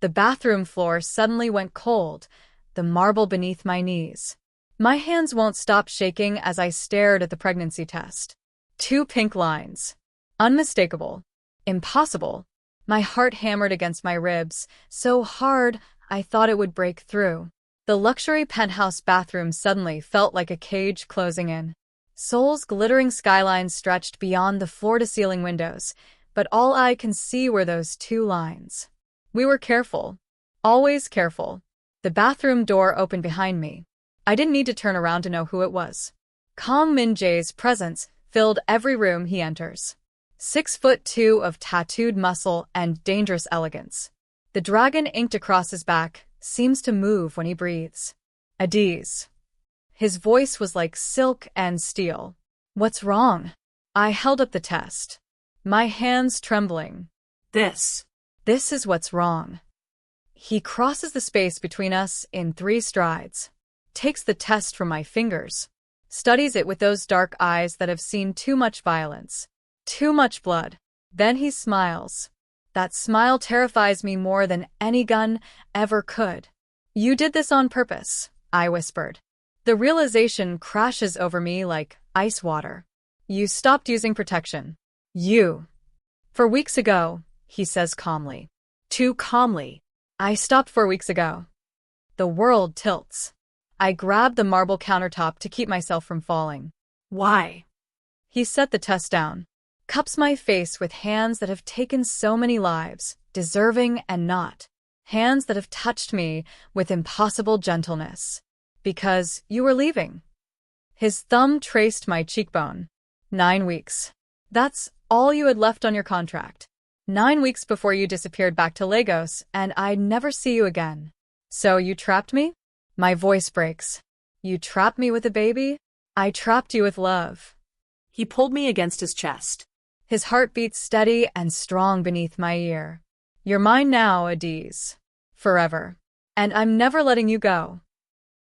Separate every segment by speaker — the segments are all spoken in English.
Speaker 1: The bathroom floor suddenly went cold, the marble beneath my knees. My hands won't stop shaking as I stared at the pregnancy test. 2 pink lines. Unmistakable. Impossible. My heart hammered against my ribs, so hard I thought it would break through. The luxury penthouse bathroom suddenly felt like a cage closing in. Seoul's glittering skyline stretched beyond the floor-to-ceiling windows, but all I can see were those 2 lines. We were careful. Always careful. The bathroom door opened behind me. I didn't need to turn around to know who it was. Kang Min Jae's presence filled every room he enters. 6'2" of tattooed muscle and dangerous elegance. The dragon inked across his back seems to move when he breathes. Adaeze. His voice was like silk and steel. What's wrong? I held up the test. My hands trembling. This is what's wrong. He crosses the space between us in 3 strides. Takes the test from my fingers. Studies it with those dark eyes that have seen too much violence. Too much blood. Then he smiles. That smile terrifies me more than any gun ever could. You did this on purpose, I whispered. The realization crashes over me like ice water. You stopped using protection. You. For weeks ago, he says calmly. Too calmly. I stopped 4 weeks ago. The world tilts. I grab the marble countertop to keep myself from falling. Why? He set the test down. Cups my face with hands that have taken so many lives, deserving and not. Hands that have touched me with impossible gentleness. Because you were leaving. His thumb traced my cheekbone. 9 weeks. That's all you had left on your contract. 9 weeks before you disappeared back to Lagos, and I'd never see you again. So you trapped me? My voice breaks. You trapped me with a baby? I trapped you with love. He pulled me against his chest. His heart beats steady and strong beneath my ear. You're mine now, Adaeze. Forever. And I'm never letting you go.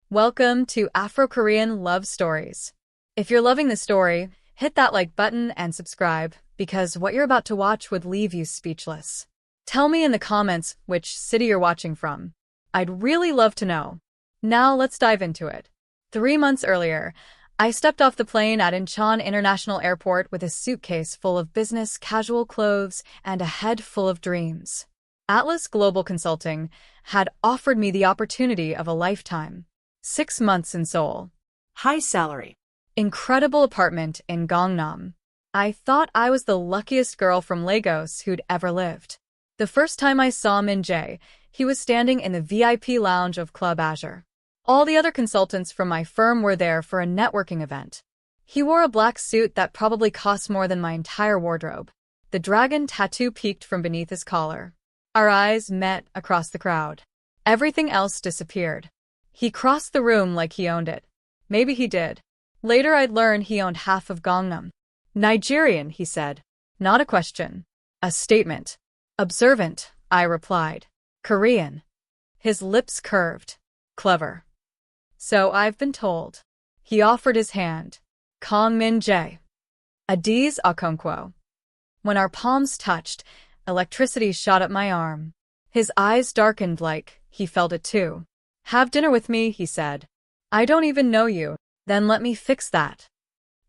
Speaker 1: Welcome to Afro-Korean Love Stories. If you're loving the story, hit that like button and subscribe, because what you're about to watch would leave you speechless. Tell me in the comments which city you're watching from. I'd really love to know. Now let's dive into it. 3 months earlier, I stepped off the plane at Incheon International Airport with a suitcase full of business casual clothes and a head full of dreams. Atlas Global Consulting had offered me the opportunity of a lifetime. 6 months in Seoul. High salary. Incredible apartment in Gangnam. I thought I was the luckiest girl from Lagos who'd ever lived. The first time I saw Min Jae, he was standing in the VIP lounge of Club Azure. All the other consultants from my firm were there for a networking event. He wore a black suit that probably cost more than my entire wardrobe. The dragon tattoo peeked from beneath his collar. Our eyes met across the crowd. Everything else disappeared. He crossed the room like he owned it. Maybe he did. Later I'd learn he owned half of Gangnam. Nigerian, he said. Not a question. A statement. Observant, I replied. Korean. His lips curved. Clever. So I've been told. He offered his hand. Kang Min Jae. Adaeze Okonkwo. When our palms touched, electricity shot up my arm. His eyes darkened like he felt it too. Have dinner with me, he said. I don't even know you. Then let me fix that.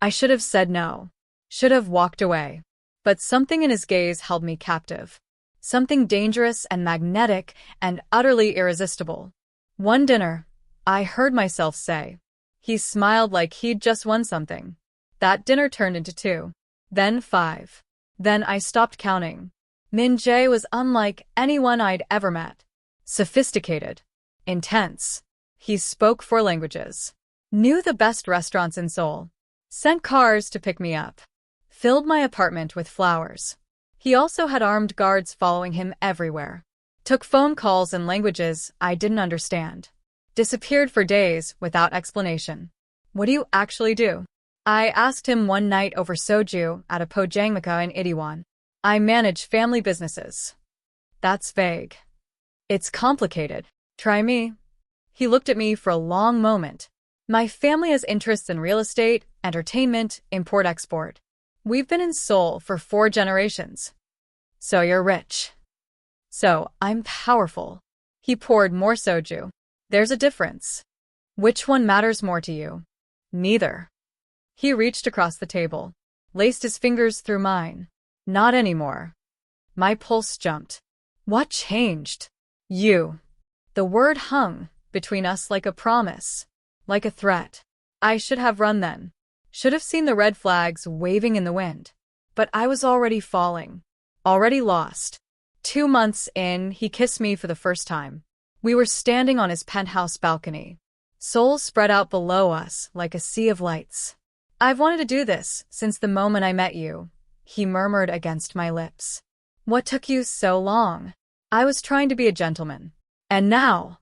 Speaker 1: I should have said no. Should have walked away. But something in his gaze held me captive. Something dangerous and magnetic and utterly irresistible. One dinner, I heard myself say. He smiled like he'd just won something. That dinner turned into 2. Then 5. Then I stopped counting. Min Jae was unlike anyone I'd ever met. Sophisticated. Intense. He spoke 4 languages. Knew the best restaurants in Seoul. Sent cars to pick me up. Filled my apartment with flowers. He also had armed guards following him everywhere. Took phone calls in languages I didn't understand. Disappeared for days without explanation. What do you actually do? I asked him one night over soju at a pojangmaka in Itaewon. I manage family businesses. That's vague. It's complicated. Try me. He looked at me for a long moment. My family has interests in real estate, entertainment, import-export. We've been in Seoul for 4 generations. So you're rich. So I'm powerful. He poured more soju. There's a difference. Which one matters more to you? Neither. He reached across the table, laced his fingers through mine. Not anymore. My pulse jumped. What changed? You. The word hung between us like a promise, like a threat. I should have run then. Should have seen the red flags waving in the wind. But I was already falling. Already lost. 2 months in, he kissed me for the first time. We were standing on his penthouse balcony. Seoul spread out below us like a sea of lights. I've wanted to do this since the moment I met you, he murmured against my lips. What took you so long? I was trying to be a gentleman. And now?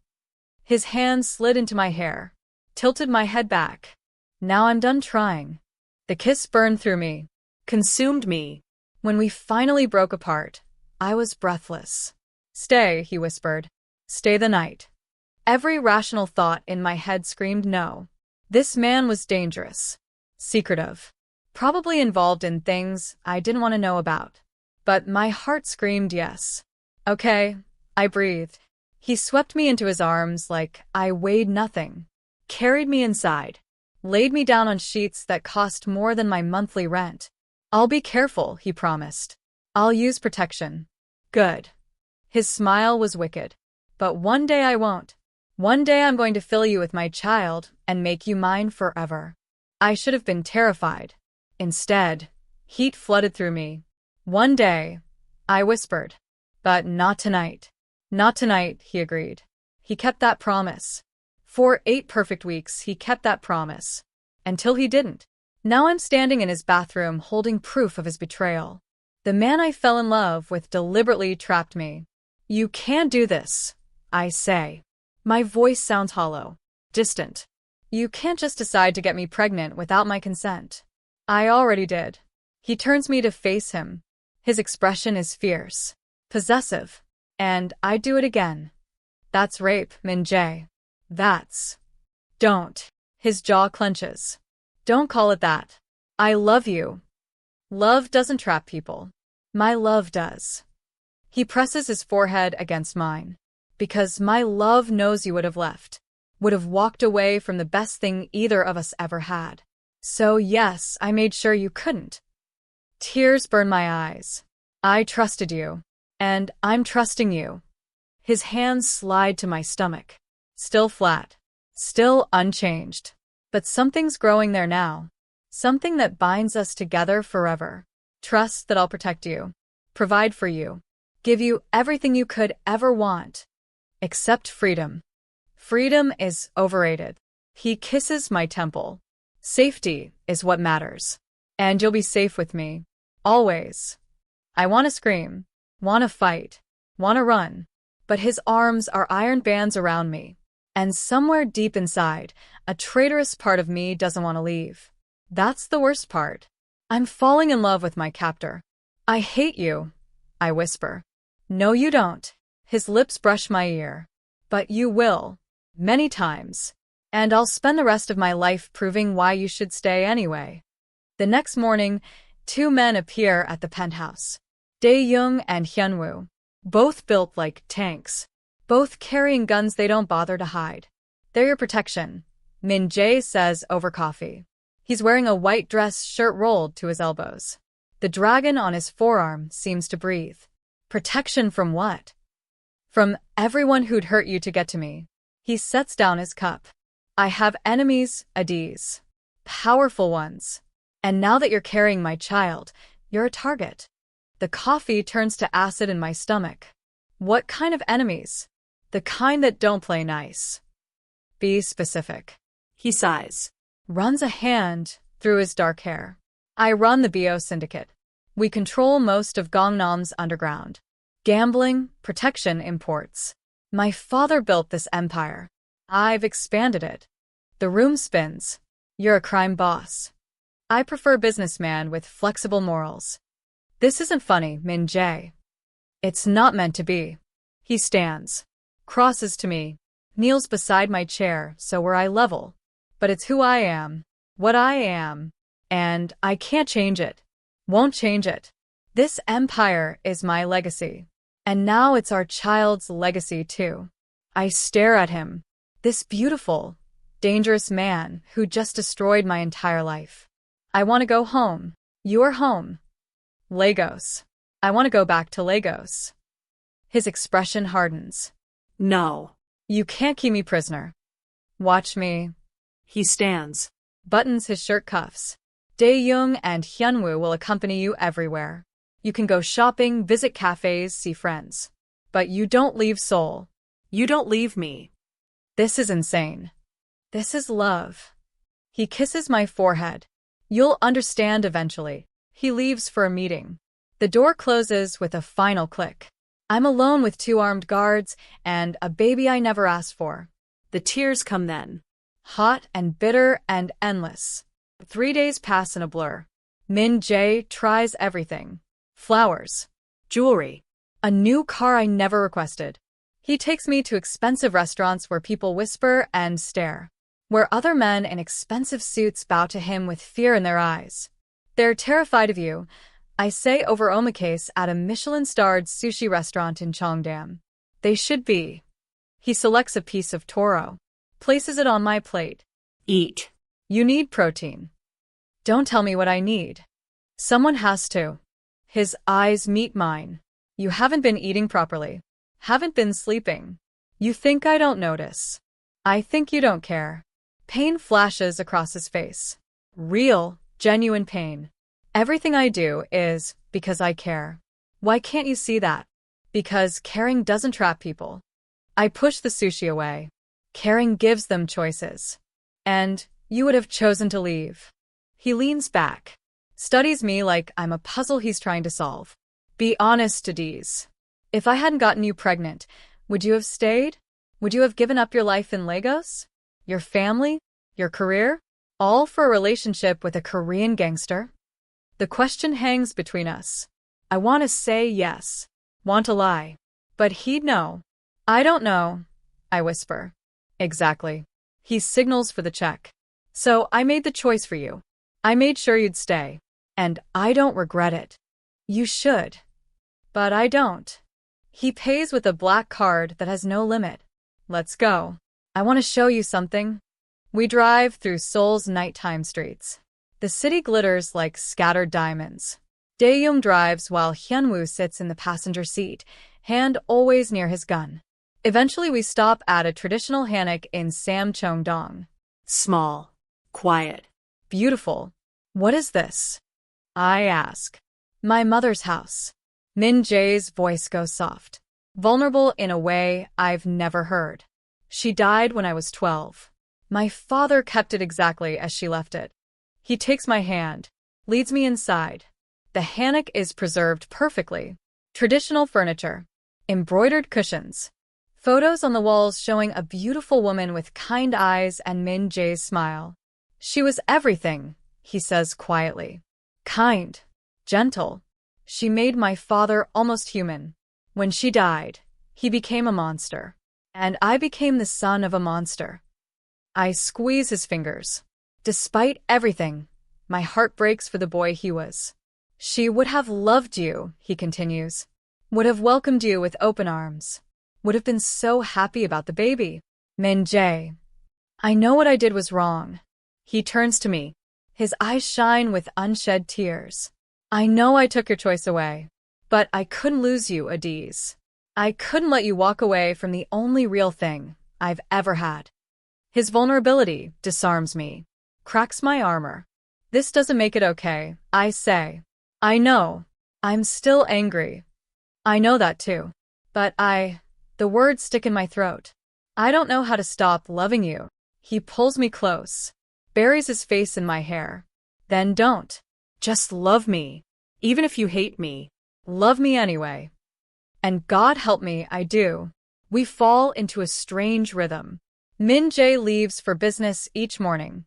Speaker 1: His hand slid into my hair, tilted my head back. Now I'm done trying. The kiss burned through me, consumed me. When we finally broke apart, I was breathless. Stay, he whispered. Stay the night. Every rational thought in my head screamed no. This man was dangerous, secretive, probably involved in things I didn't want to know about. But my heart screamed yes. Okay, I breathed. He swept me into his arms like I weighed nothing, carried me inside, laid me down on sheets that cost more than my monthly rent. I'll be careful, he promised. I'll use protection. Good. His smile was wicked. But one day I won't. One day I'm going to fill you with my child and make you mine forever. I should have been terrified. Instead, heat flooded through me. One day, I whispered. But not tonight. Not tonight, he agreed. He kept that promise. For 8 perfect weeks, he kept that promise. Until he didn't. Now I'm standing in his bathroom holding proof of his betrayal. The man I fell in love with deliberately trapped me. You can't do this, I say. My voice sounds hollow, distant. You can't just decide to get me pregnant without my consent. I already did. He turns me to face him. His expression is fierce, possessive. And I do it again. That's rape, Min Jae. That's... Don't. His jaw clenches. Don't call it that. I love you. Love doesn't trap people. My love does. He presses his forehead against mine. Because my love knows you would have left. Would have walked away from the best thing either of us ever had. So yes, I made sure you couldn't. Tears burn my eyes. I trusted you. And I'm trusting you. His hands slide to my stomach. Still flat. Still unchanged. But something's growing there now. Something that binds us together forever. Trust that I'll protect you. Provide for you. Give you everything you could ever want. Except freedom. Freedom is overrated. He kisses my temple. Safety is what matters. And you'll be safe with me. Always. I want to scream. Want to fight. Want to run. But his arms are iron bands around me. And somewhere deep inside, a traitorous part of me doesn't want to leave. That's the worst part. I'm falling in love with my captor. I hate you, I whisper. No, you don't. His lips brush my ear. But you will. Many times. And I'll spend the rest of my life proving why you should stay anyway. The next morning, 2 men appear at the penthouse. Dae-young and Hyunwoo. Both built like tanks. Both carrying guns they don't bother to hide. They're your protection, Min Jae says over coffee. He's wearing a white dress shirt rolled to his elbows. The dragon on his forearm seems to breathe. Protection from what? From everyone who'd hurt you to get to me. He sets down his cup. I have enemies, Adaeze. Powerful ones. And now that you're carrying my child, you're a target. The coffee turns to acid in my stomach. What kind of enemies? The kind that don't play nice. Be specific. He sighs. Runs a hand through his dark hair. I run the BO syndicate. We control most of Gangnam's underground. Gambling, protection, imports. My father built this empire. I've expanded it. The room spins. You're a crime boss. I prefer businessman with flexible morals. This isn't funny, Min Jae. It's not meant to be. He stands. Crosses to me. Kneels beside my chair so we're eye level. But it's who I am. What I am. And I can't change it. Won't change it. This empire is my legacy. And now it's our child's legacy too. I stare at him. This beautiful, dangerous man who just destroyed my entire life. I want to go home. You're home. Lagos. I want to go back to Lagos. His expression hardens.
Speaker 2: No.
Speaker 1: You can't keep me prisoner. Watch me.
Speaker 2: He stands.
Speaker 1: Buttons his shirt cuffs. Dae-young and Hyunwoo will accompany you everywhere. You can go shopping, visit cafes, see friends. But you don't leave Seoul.
Speaker 2: You don't leave me.
Speaker 1: This is insane. This is love. He kisses my forehead. You'll understand eventually. He leaves for a meeting. The door closes with a final click. I'm alone with 2 armed guards and a baby I never asked for.
Speaker 2: The tears come then.
Speaker 1: Hot and bitter and endless. 3 days pass in a blur. Min Jae tries everything. Flowers.
Speaker 2: Jewelry.
Speaker 1: A new car I never requested. He takes me to expensive restaurants where people whisper and stare. Where other men in expensive suits bow to him with fear in their eyes. They're terrified of you, I say over omakase at a Michelin-starred sushi restaurant in Cheongdam. They should be. He selects a piece of toro. Places it on my plate.
Speaker 2: Eat.
Speaker 1: You need protein. Don't tell me what I need. Someone has to. His eyes meet mine. You haven't been eating properly. Haven't been sleeping. You think I don't notice. I think you don't care. Pain flashes across his face. Real, genuine pain. Everything I do is because I care. Why can't you see that? Because caring doesn't trap people. I push the sushi away. Caring gives them choices. And you would have chosen to leave. He leans back. Studies me like I'm a puzzle he's trying to solve. Be honest, Adaeze. If I hadn't gotten you pregnant, would you have stayed? Would you have given up your life in Lagos? Your family? Your career? All for a relationship with a Korean gangster? The question hangs between us. I want to say yes. Want to lie. But he'd know. I don't know. I whisper. Exactly. He signals for the check. So I made the choice for you. I made sure you'd stay. And I don't regret it. You should. But I don't. He pays with a black card that has no limit. Let's go. I want to show you something. We drive through Seoul's nighttime streets. The city glitters like scattered diamonds. Dae-young drives while Hyunwoo sits in the passenger seat, hand always near his gun. Eventually we stop at a traditional hanok in Samcheong-dong.
Speaker 2: Small. Quiet.
Speaker 1: Beautiful. What is this? I ask. My mother's house. Min Jae's voice goes soft. Vulnerable in a way I've never heard. She died when I was 12. My father kept it exactly as she left it. He takes my hand, leads me inside. The hanok is preserved perfectly. Traditional furniture. Embroidered cushions. Photos on the walls showing a beautiful woman with kind eyes and Min Jae's smile. She was everything, he says quietly. Kind. Gentle. She made my father almost human. When she died, he became a monster. And I became the son of a monster. I squeeze his fingers. Despite everything, my heart breaks for the boy he was. She would have loved you, he continues. Would have welcomed you with open arms. Would have been so happy about the baby. Min Jae. I know what I did was wrong. He turns to me. His eyes shine with unshed tears. I know I took your choice away. But I couldn't lose you, Adaeze. I couldn't let you walk away from the only real thing I've ever had. His vulnerability disarms me. Cracks my armor. This doesn't make it okay, I say. I know. I'm still angry. I know that too. But the words stick in my throat. I don't know how to stop loving you. He pulls me close, buries his face in my hair. Then don't. Just love me. Even if you hate me, love me anyway. And God help me, I do. We fall into a strange rhythm. Min Jae leaves for business each morning.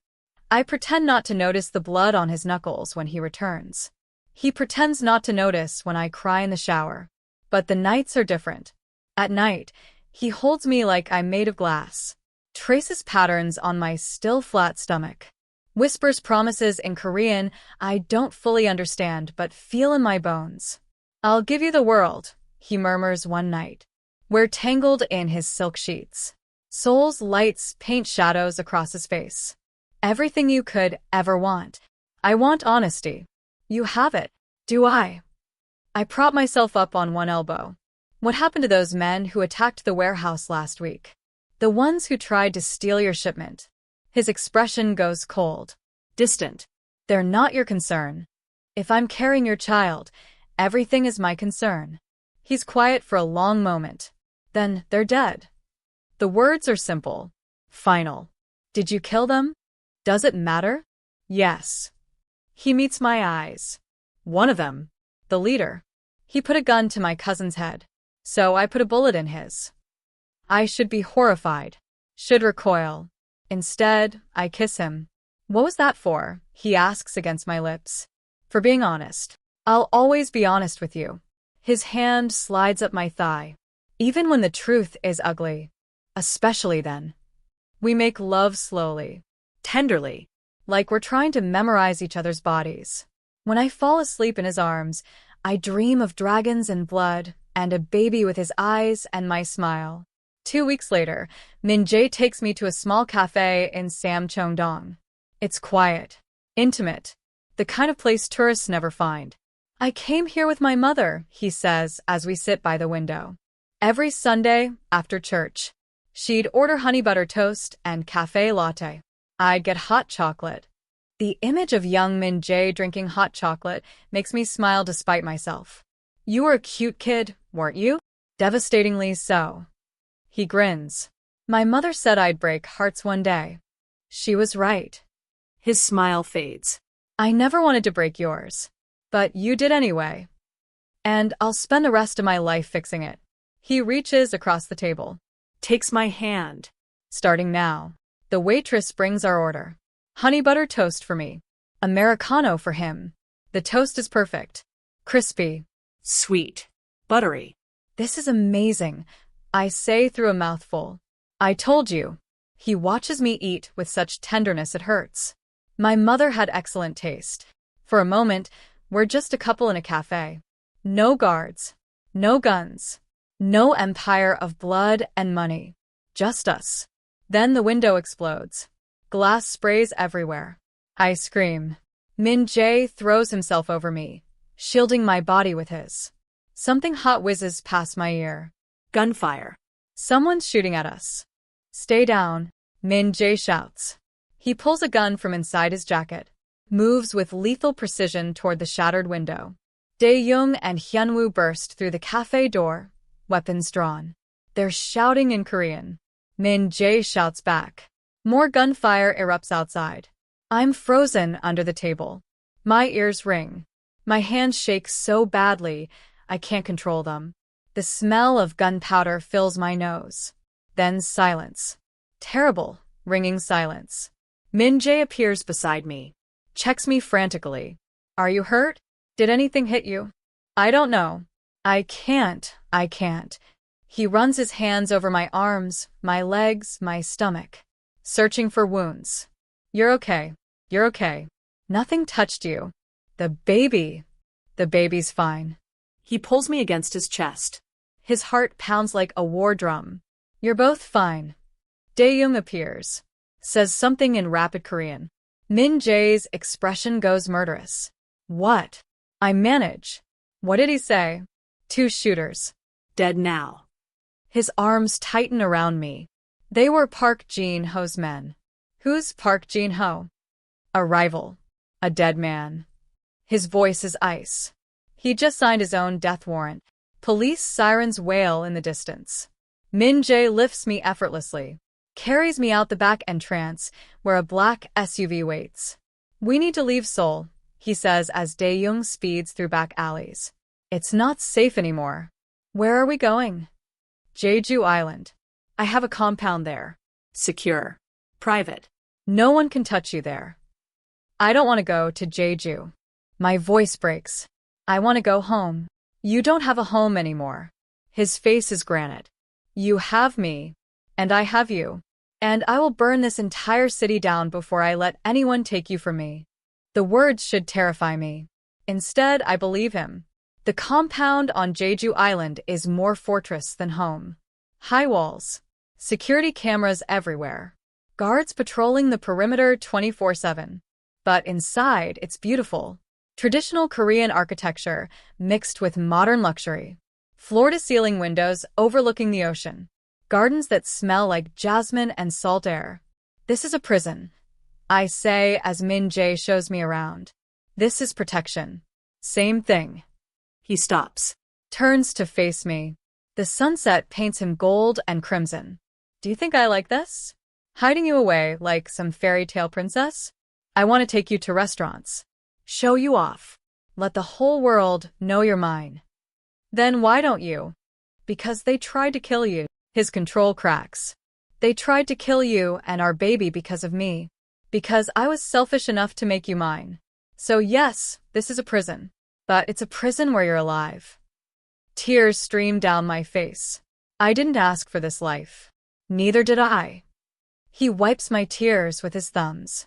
Speaker 1: I pretend not to notice the blood on his knuckles when he returns. He pretends not to notice when I cry in the shower. But the nights are different. At night, he holds me like I'm made of glass, traces patterns on my still flat stomach, whispers promises in Korean I don't fully understand but feel in my bones. I'll give you the world, he murmurs one night. We're tangled in his silk sheets. Seoul's lights paint shadows across his face. Everything you could ever want. I want honesty. You have it. Do I? I prop myself up on one elbow. What happened to those men who attacked the warehouse last week? The ones who tried to steal your shipment. His expression goes cold.
Speaker 2: Distant.
Speaker 1: They're not your concern. If I'm carrying your child, everything is my concern. He's quiet for a long moment. Then they're dead. The words are simple. Final. Did you kill them? Does it matter? Yes. He meets my eyes. One of them. The leader. He put a gun to my cousin's head. So I put a bullet in his. I should be horrified. Should recoil. Instead, I kiss him. What was that for? He asks against my lips. For being honest. I'll always be honest with you. His hand slides up my thigh. Even when the truth is ugly. Especially then. We make love slowly.
Speaker 2: Tenderly.
Speaker 1: Like we're trying to memorize each other's bodies. When I fall asleep in his arms, I dream of dragons and blood, and a baby with his eyes and my smile. 2 weeks later, Min Jae takes me to a small café in Samcheongdong. It's quiet. Intimate. The kind of place tourists never find. I came here with my mother, he says as we sit by the window. Every Sunday, after church. She'd order honey butter toast and café latte. I'd get hot chocolate. The image of young Min Jae drinking hot chocolate makes me smile despite myself. You were a cute kid, weren't you? Devastatingly so. He grins. My mother said I'd break hearts one day. She was right.
Speaker 2: His smile fades.
Speaker 1: I never wanted to break yours. But you did anyway. And I'll spend the rest of my life fixing it. He reaches across the table.
Speaker 2: Takes my hand.
Speaker 1: Starting now. The waitress brings our order. Honey butter toast for me. Americano for him. The toast is perfect. Crispy.
Speaker 2: Sweet. Buttery.
Speaker 1: This is amazing, I say through a mouthful. I told you. He watches me eat with such tenderness it hurts. My mother had excellent taste. For a moment, we're just a couple in a cafe. No guards. No guns. No empire of blood and money. Just us. Then the window explodes. Glass sprays everywhere. I scream. Min Jae throws himself over me, shielding my body with his. Something hot whizzes past my ear.
Speaker 2: Gunfire.
Speaker 1: Someone's shooting at us. Stay down, Min Jae shouts. He pulls a gun from inside his jacket, moves with lethal precision toward the shattered window. Dae-young and Hyunwoo burst through the cafe door, weapons drawn. They're shouting in Korean. Min Jae shouts back. More gunfire erupts outside. I'm frozen under the table. My ears ring. My hands shake so badly, I can't control them. The smell of gunpowder fills my nose. Then silence. Terrible, ringing silence. Min Jae appears beside me. Checks me frantically. Are you hurt? Did anything hit you? I don't know. I can't. He runs his hands over my arms, my legs, my stomach. Searching for wounds. You're okay. Nothing touched you. The baby's fine. He pulls me against his chest. His heart pounds like a war drum. You're both fine. Dae-young appears. Says something in rapid Korean. Min Jae's expression goes murderous. What? I manage. What did he say? 2 shooters.
Speaker 2: Dead now.
Speaker 1: His arms tighten around me. They were Park Jin-ho's men. Who's Park Jin-ho? A rival. A dead man. His voice is ice. He just signed his own death warrant. Police sirens wail in the distance. Min Jae lifts me effortlessly, carries me out the back entrance where a black SUV waits. We need to leave Seoul, he says as Dae-young speeds through back alleys. It's not safe anymore. Where are we going? Jeju Island. I have a compound there.
Speaker 2: Secure. Private.
Speaker 1: No one can touch you there. I don't want to go to Jeju. My voice breaks. I want to go home. You don't have a home anymore. His face is granite. You have me, and I have you. And I will burn this entire city down before I let anyone take you from me. The words should terrify me. Instead, I believe him. The compound on Jeju Island is more fortress than home. High walls. Security cameras everywhere. Guards patrolling the perimeter 24/7. But inside, it's beautiful. Traditional Korean architecture mixed with modern luxury. Floor-to-ceiling windows overlooking the ocean. Gardens that smell like jasmine and salt air. This is a prison, I say as Min Jae shows me around. This is protection. Same thing.
Speaker 2: He stops.
Speaker 1: Turns to face me. The sunset paints him gold and crimson. Do you think I like this? Hiding you away like some fairy tale princess? I want to take you to restaurants. Show you off. Let the whole world know you're mine. Then why don't you? Because they tried to kill you. His control cracks. They tried to kill you and our baby because of me. Because I was selfish enough to make you mine. So yes, this is a prison. But it's a prison where you're alive. Tears stream down my face. I didn't ask for this life. Neither did I. He wipes my tears with his thumbs.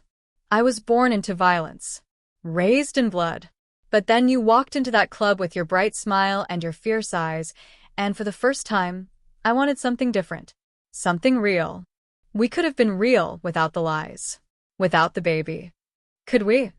Speaker 1: I was born into violence. Raised in blood. But then you walked into that club with your bright smile and your fierce eyes, and for the first time, I wanted something different. Something real. We could have been real without the lies. Without the baby. Could we?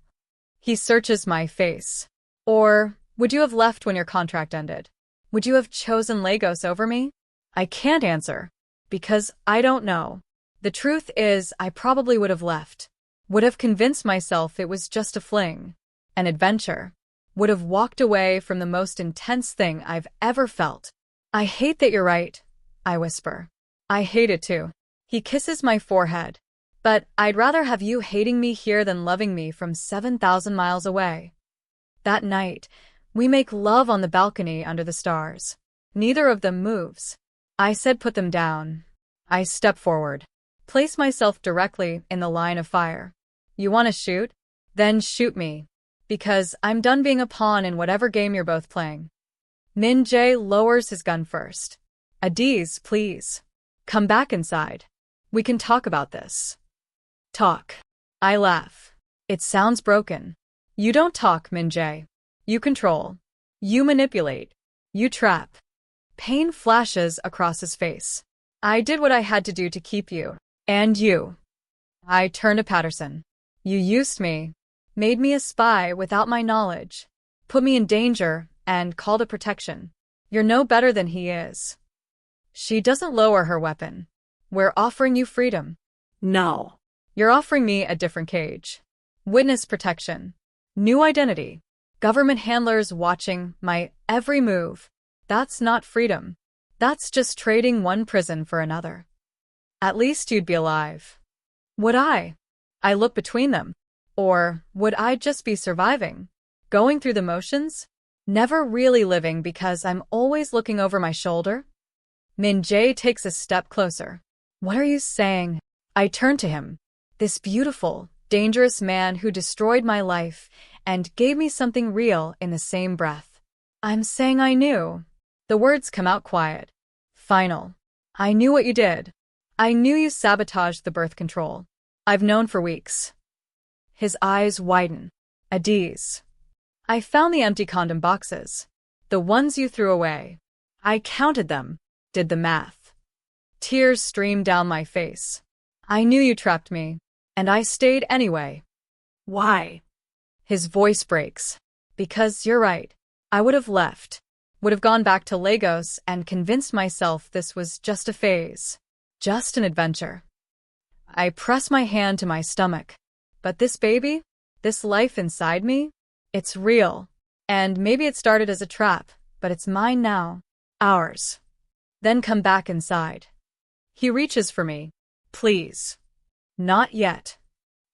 Speaker 1: He searches my face. Or, would you have left when your contract ended? Would you have chosen Lagos over me? I can't answer. Because I don't know. The truth is, I probably would have left. Would have convinced myself it was just a fling. An adventure. Would have walked away from the most intense thing I've ever felt. I hate that you're right, I whisper. I hate it too. He kisses my forehead. But I'd rather have you hating me here than loving me from 7,000 miles away. That night, we make love on the balcony under the stars. Neither of them moves. I said put them down. I step forward. Place myself directly in the line of fire. You want to shoot? Then shoot me. Because I'm done being a pawn in whatever game you're both playing. Min Jae lowers his gun first. Adaeze, please. Come back inside. We can talk about this. Talk. I laugh. It sounds broken. You don't talk, Min Jae. You control. You manipulate. You trap. Pain flashes across his face. I did what I had to do to keep you. And you. I turn to Patterson. You used me. Made me a spy without my knowledge. Put me in danger and called it protection. You're no better than he is. She doesn't lower her weapon. We're offering you freedom.
Speaker 2: No.
Speaker 1: You're offering me a different cage. Witness protection. New identity. Government handlers watching my every move. That's not freedom. That's just trading one prison for another. At least you'd be alive. Would I? I look between them. Or would I just be surviving? Going through the motions? Never really living because I'm always looking over my shoulder? Min Jae takes a step closer. What are you saying? I turn to him. This beautiful, dangerous man who destroyed my life and gave me something real in the same breath. I'm saying I knew. The words come out quiet. Final. I knew what you did. I knew you sabotaged the birth control. I've known for weeks. His eyes widen. Adaeze. I found the empty condom boxes. The ones you threw away. I counted them. Did the math. Tears streamed down my face. I knew you trapped me. And I stayed anyway.
Speaker 2: Why?
Speaker 1: His voice breaks. Because you're right. I would have left. Would have gone back to Lagos and convinced myself this was just a phase. Just an adventure. I press my hand to my stomach. But this baby? This life inside me? It's real. And maybe it started as a trap, but it's mine now. Ours. Then come back inside. He reaches for me. Please. Not yet.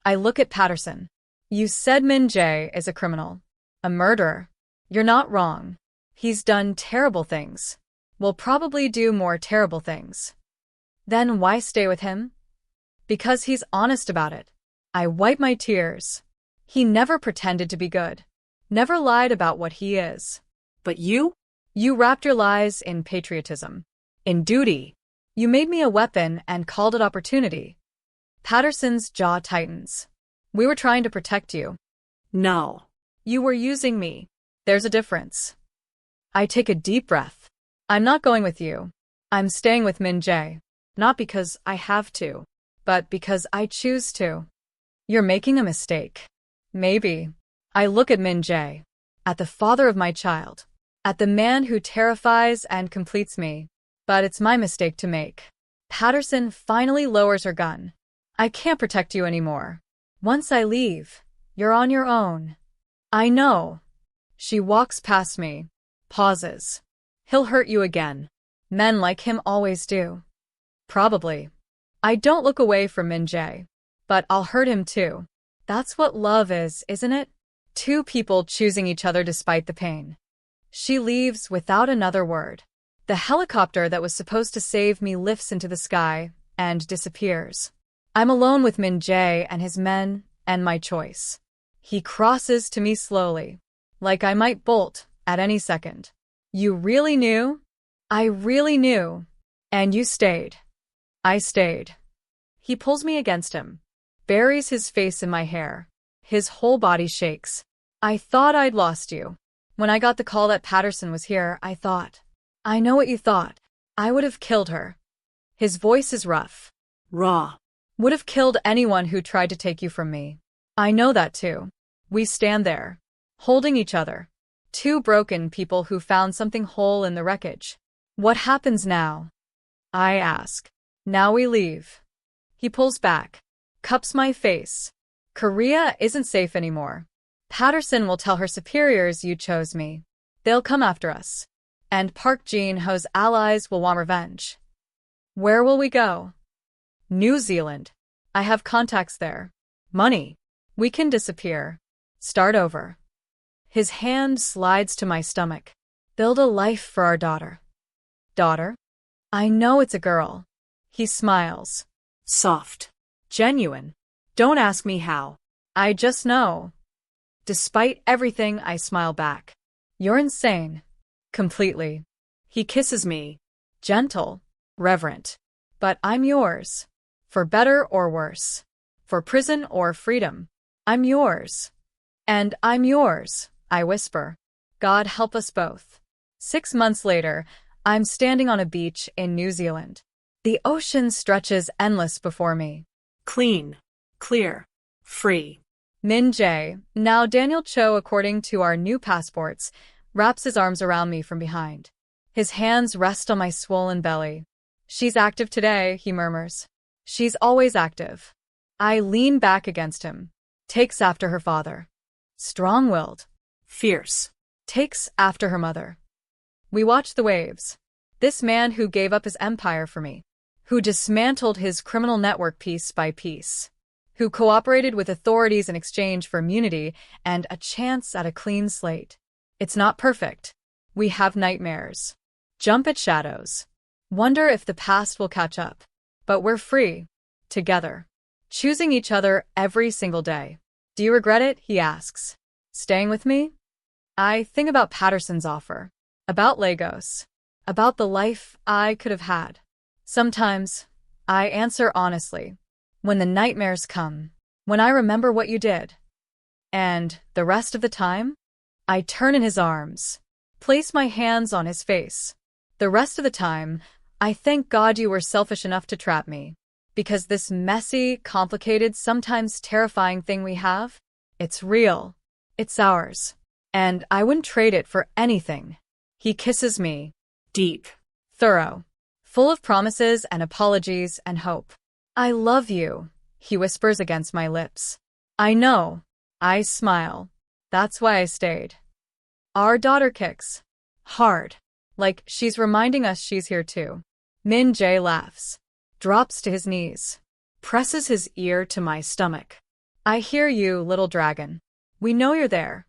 Speaker 1: I look at Patterson. You said Min Jae is a criminal. A murderer. You're not wrong. He's done terrible things. Will probably do more terrible things. Then why stay with him? Because he's honest about it. I wipe my tears. He never pretended to be good. Never lied about what he is.
Speaker 2: But you?
Speaker 1: You wrapped your lies in patriotism. In duty. You made me a weapon and called it opportunity. Patterson's jaw tightens. We were trying to protect you.
Speaker 2: No.
Speaker 1: You were using me. There's a difference. I take a deep breath. I'm not going with you. I'm staying with Min Jae. Not because I have to, but because I choose to. You're making a mistake. Maybe. I look at Min Jae. At the father of my child. At the man who terrifies and completes me. But it's my mistake to make. Patterson finally lowers her gun. I can't protect you anymore. Once I leave, you're on your own. I know. She walks past me. Pauses. He'll hurt you again. Men like him always do. Probably. I don't look away from Min Jae. But I'll hurt him too. That's what love is, isn't it? Two people choosing each other despite the pain. She leaves without another word. The helicopter that was supposed to save me lifts into the sky and disappears. I'm alone with Min Jae and his men and my choice. He crosses to me slowly, like I might bolt at any second. You really knew? I really knew. And you stayed. I stayed. He pulls me against him, buries his face in my hair. His whole body shakes. I thought I'd lost you. When I got the call that Patterson was here, I thought. I know what you thought. I would have killed her. His voice is rough.
Speaker 2: Raw.
Speaker 1: Would have killed anyone who tried to take you from me. I know that too. We stand there, holding each other. Two broken people who found something whole in the wreckage. What happens now? I ask. Now we leave. He pulls back, cups my face. Korea isn't safe anymore. Patterson will tell her superiors you chose me. They'll come after us. And Park Jin-ho's allies will want revenge. Where will we go? New Zealand. I have contacts there. Money. We can disappear. Start over. His hand slides to my stomach. Build a life for our daughter. Daughter? I know it's a girl. He smiles.
Speaker 2: Soft.
Speaker 1: Genuine. Don't ask me how. I just know. Despite everything, I smile back. You're insane. Completely. He kisses me. Gentle. Reverent. But I'm yours. For better or worse. For prison or freedom. I'm yours. And I'm yours, I whisper. God help us both. 6 months later, I'm standing on a beach in New Zealand. The ocean stretches endless before me.
Speaker 2: Clean. Clear. Free.
Speaker 1: Min Jae, now Daniel Cho according to our new passports, wraps his arms around me from behind. His hands rest on my swollen belly. She's active today, he murmurs. She's always active. I lean back against him. Takes after her father. Strong-willed.
Speaker 2: Fierce.
Speaker 1: Takes after her mother. We watch the waves. This man who gave up his empire for me. Who dismantled his criminal network piece by piece. Who cooperated with authorities in exchange for immunity and a chance at a clean slate. It's not perfect. We have nightmares. Jump at shadows. Wonder if the past will catch up. But we're free. Together. Choosing each other every single day. Do you regret it? He asks. Staying with me? I think about Patterson's offer. About Lagos. About the life I could have had. Sometimes, I answer honestly. When the nightmares come. When I remember what you did. And the rest of the time? I turn in his arms. Place my hands on his face. The rest of the time, I thank God you were selfish enough to trap me. Because this messy, complicated, sometimes terrifying thing we have, it's real. It's ours. And I wouldn't trade it for anything. He kisses me.
Speaker 2: Deep.
Speaker 1: Thorough. Full of promises and apologies and hope. I love you, he whispers against my lips. I know. I smile. That's why I stayed. Our daughter kicks. Hard. Like she's reminding us she's here too. Min Jae laughs. Drops to his knees. Presses his ear to my stomach. I hear you, little dragon. We know you're there.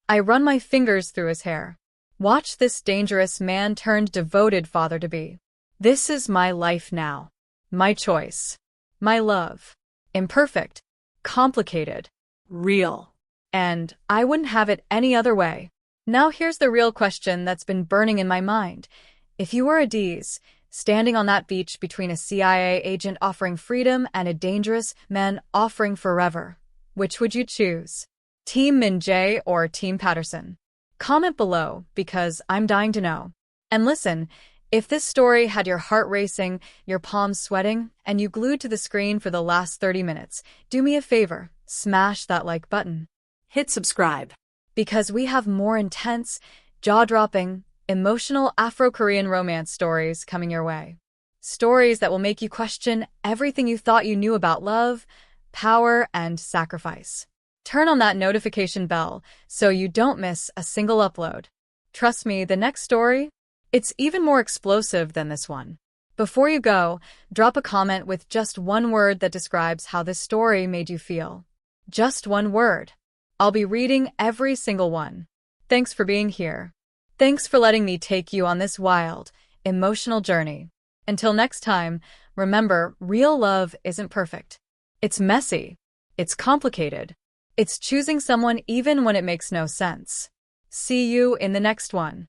Speaker 1: I run my fingers through his hair. Watch this dangerous man turned devoted father-to-be. This is my life now. My choice. My love. Imperfect. Complicated.
Speaker 2: Real.
Speaker 1: And I wouldn't have it any other way. Now here's the real question that's been burning in my mind. If you were Adaeze, standing on that beach between a CIA agent offering freedom and a dangerous man offering forever, which would you choose? Team Min Jae or Team Patterson? Comment below, because I'm dying to know. And listen, If this story had your heart racing, your palms sweating, and you glued to the screen for the last 30 minutes, do me a favor, smash that like button.
Speaker 2: Hit subscribe.
Speaker 1: Because we have more intense, jaw-dropping, emotional Afro-Korean romance stories coming your way. Stories that will make you question everything you thought you knew about love, power, and sacrifice. Turn on that notification bell so you don't miss a single upload. Trust me, the next story, it's even more explosive than this one. Before you go, drop a comment with just one word that describes how this story made you feel. Just one word. I'll be reading every single one. Thanks for being here. Thanks for letting me take you on this wild, emotional journey. Until next time, remember, real love isn't perfect. It's messy. It's complicated. It's choosing someone even when it makes no sense. See you in the next one.